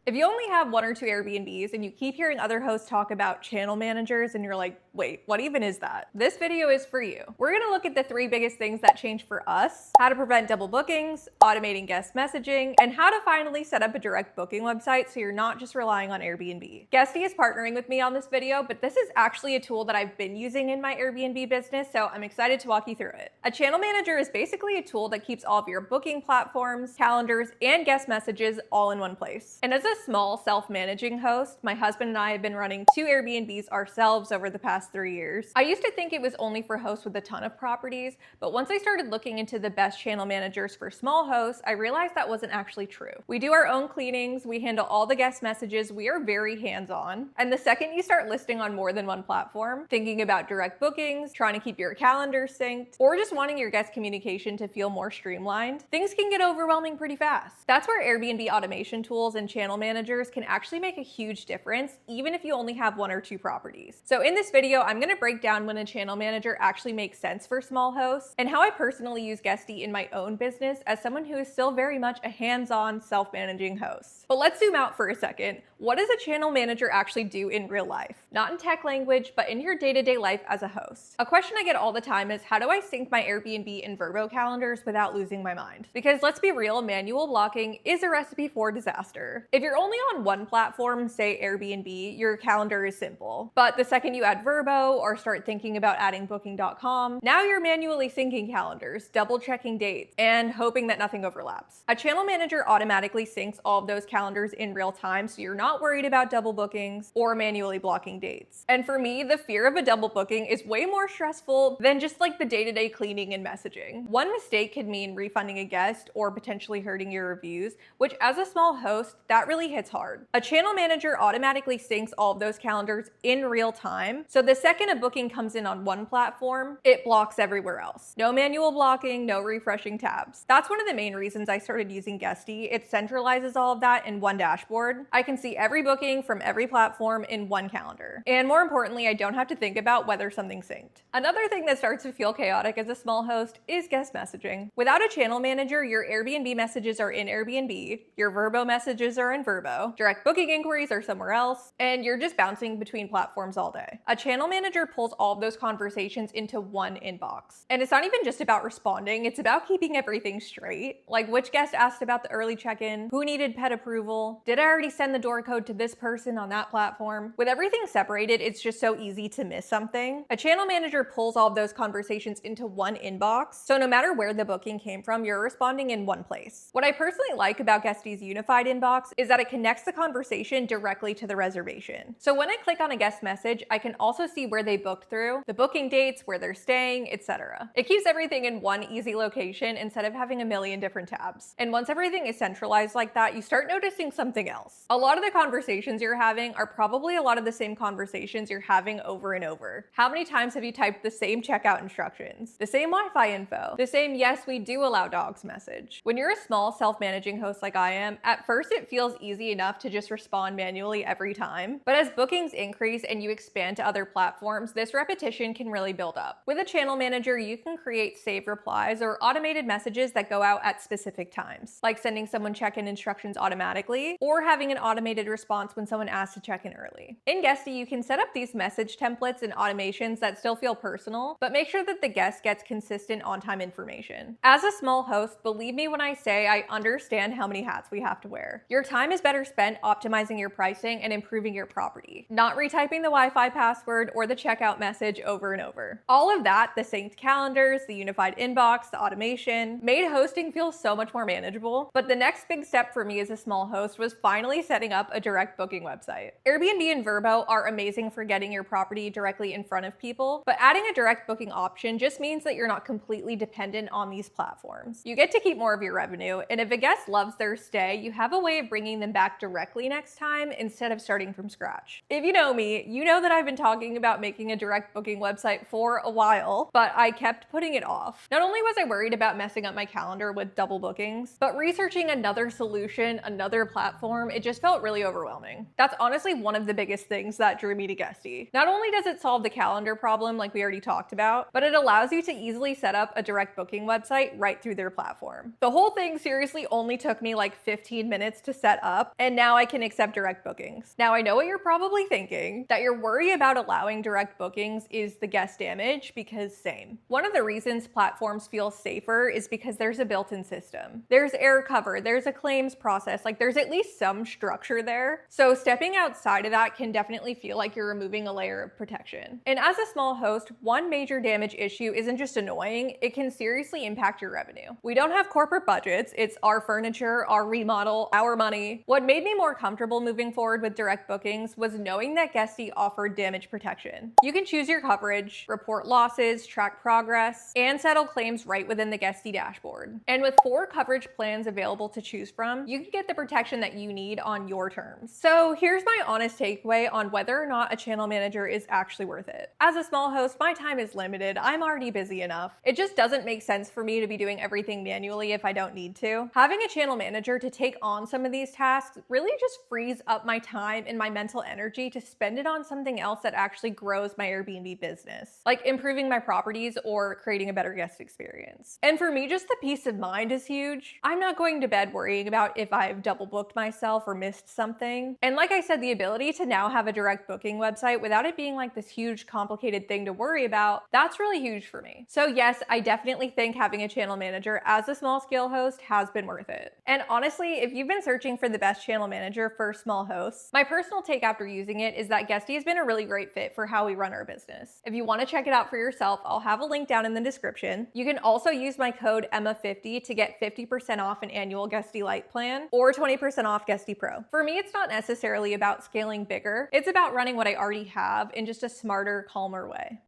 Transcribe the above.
If you only have one or two Airbnbs and you keep hearing other hosts talk about channel managers and you're like, wait, what even is that? This video is for you. We're gonna look at the 3 biggest things that changed for us, how to prevent double bookings, automating guest messaging, and how to finally set up a direct booking website so you're not just relying on Airbnb. Guesty is partnering with me on this video, but this is actually a tool that I've been using in my Airbnb business, so I'm excited to walk you through it. A channel manager is basically a tool that keeps all of your booking platforms, calendars, and guest messages all in one place. And as a small self-managing host, my husband and I have been running 2 Airbnbs ourselves over the past 3 years. I used to think it was only for hosts with a ton of properties, but once I started looking into the best channel managers for small hosts, I realized that wasn't actually true. We do our own cleanings, we handle all the guest messages, we are very hands-on. And the second you start listing on more than one platform, thinking about direct bookings, trying to keep your calendar synced, or just wanting your guest communication to feel more streamlined, things can get overwhelming pretty fast. That's where Airbnb automation tools and channel managers can actually make a huge difference, even if you only have 1 or 2 properties. So in this video, I'm going to break down when a channel manager actually makes sense for small hosts, and how I personally use Guesty in my own business as someone who is still very much a hands-on, self-managing host. But let's zoom out for a second. What does a channel manager actually do in real life? Not in tech language, but in your day-to-day life as a host. A question I get all the time is, how do I sync my Airbnb and VRBO calendars without losing my mind? Because let's be real, manual blocking is a recipe for disaster. If you're only on one platform, say Airbnb, your calendar is simple. But the second you add VRBO or start thinking about adding booking.com, now you're manually syncing calendars, double checking dates, and hoping that nothing overlaps. A channel manager automatically syncs all of those calendars in real time, so you're not worried about double bookings or manually blocking dates. And for me, the fear of a double booking is way more stressful than just like the day-to-day cleaning and messaging. One mistake could mean refunding a guest or potentially hurting your reviews, which as a small host, that really hits hard. A channel manager automatically syncs all of those calendars in real time, so the second a booking comes in on one platform, it blocks everywhere else. No manual blocking, no refreshing tabs. That's one of the main reasons I started using Guesty. It centralizes all of that in one dashboard. I can see every booking from every platform in one calendar. And more importantly, I don't have to think about whether something's synced. Another thing that starts to feel chaotic as a small host is guest messaging. Without a channel manager, your Airbnb messages are in Airbnb, your VRBO messages are in VRBO, direct booking inquiries are somewhere else, and you're just bouncing between platforms all day. A channel manager pulls all of those conversations into one inbox. And it's not even just about responding, it's about keeping everything straight. Like, which guest asked about the early check-in, who needed pet approval, did I already send the door code to this person on that platform? With everything separated, it's just so easy to miss something. A channel manager pulls all of those conversations into one inbox, so no matter where the booking came from, you're responding in one place. What I personally like about Guesty's unified inbox is that it connects the conversation directly to the reservation. So when I click on a guest message, I can also see where they booked through, the booking dates, where they're staying, etc. It keeps everything in one easy location instead of having a million different tabs. And once everything is centralized like that, you start noticing something else. A lot of the conversations you're having are probably a lot of the same conversations you're having over and over. How many times have you typed the same checkout instructions, the same Wi-Fi info, the same "yes, we do allow dogs" message? When you're a small self-managing host like I am, at first it feels easy enough to just respond manually every time. But as bookings increase and you expand to other platforms, this repetition can really build up. With a channel manager, you can create saved replies or automated messages that go out at specific times, like sending someone check-in instructions automatically or having an automated response when someone asks to check in early. In Guesty, you can set up these message templates and automations that still feel personal, but make sure that the guest gets consistent on-time information. As a small host, believe me when I say I understand how many hats we have to wear. Your time is better spent optimizing your pricing and improving your property, not retyping the Wi-Fi password or the checkout message over and over. All of that, the synced calendars, the unified inbox, the automation, made hosting feel so much more manageable. But the next big step for me as a small host was finally setting up a direct booking website. Airbnb and VRBO are amazing for getting your property directly in front of people, but adding a direct booking option just means that you're not completely dependent on these platforms. You get to keep more of your revenue, and if a guest loves their stay, you have a way of bringing them back directly next time instead of starting from scratch. If you know me, you know that I've been talking about making a direct booking website for a while, but I kept putting it off. Not only was I worried about messing up my calendar with double bookings, but researching another solution, another platform, it just felt really overwhelming. That's honestly one of the biggest things that drew me to Guesty. Not only does it solve the calendar problem like we already talked about, but it allows you to easily set up a direct booking website right through their platform. The whole thing seriously only took me like 15 minutes to set up, up, and now I can accept direct bookings. Now I know what you're probably thinking, that your worry about allowing direct bookings is the guest damage, because same. One of the reasons platforms feel safer is because there's a built-in system. There's air cover, there's a claims process, like there's at least some structure there. So stepping outside of that can definitely feel like you're removing a layer of protection. And as a small host, one major damage issue isn't just annoying, it can seriously impact your revenue. We don't have corporate budgets, it's our furniture, our remodel, our money. What made me more comfortable moving forward with direct bookings was knowing that Guesty offered damage protection. You can choose your coverage, report losses, track progress, and settle claims right within the Guesty dashboard. And with 4 coverage plans available to choose from, you can get the protection that you need on your terms. So here's my honest takeaway on whether or not a channel manager is actually worth it. As a small host, my time is limited. I'm already busy enough. It just doesn't make sense for me to be doing everything manually if I don't need to. Having a channel manager to take on some of these tasks really just frees up my time and my mental energy to spend it on something else that actually grows my Airbnb business, like improving my properties or creating a better guest experience. And for me, just the peace of mind is huge. I'm not going to bed worrying about if I've double booked myself or missed something. And like I said, the ability to now have a direct booking website without it being like this huge complicated thing to worry about, that's really huge for me. So yes, I definitely think having a channel manager as a small scale host has been worth it. And honestly, if you've been searching for the best channel manager for small hosts, my personal take after using it is that Guesty has been a really great fit for how we run our business. If you want to check it out for yourself, I'll have a link down in the description. You can also use my code EMMA50 to get 50% off an annual Guesty Lite plan or 20% off Guesty Pro. For me, it's not necessarily about scaling bigger. It's about running what I already have in just a smarter, calmer way.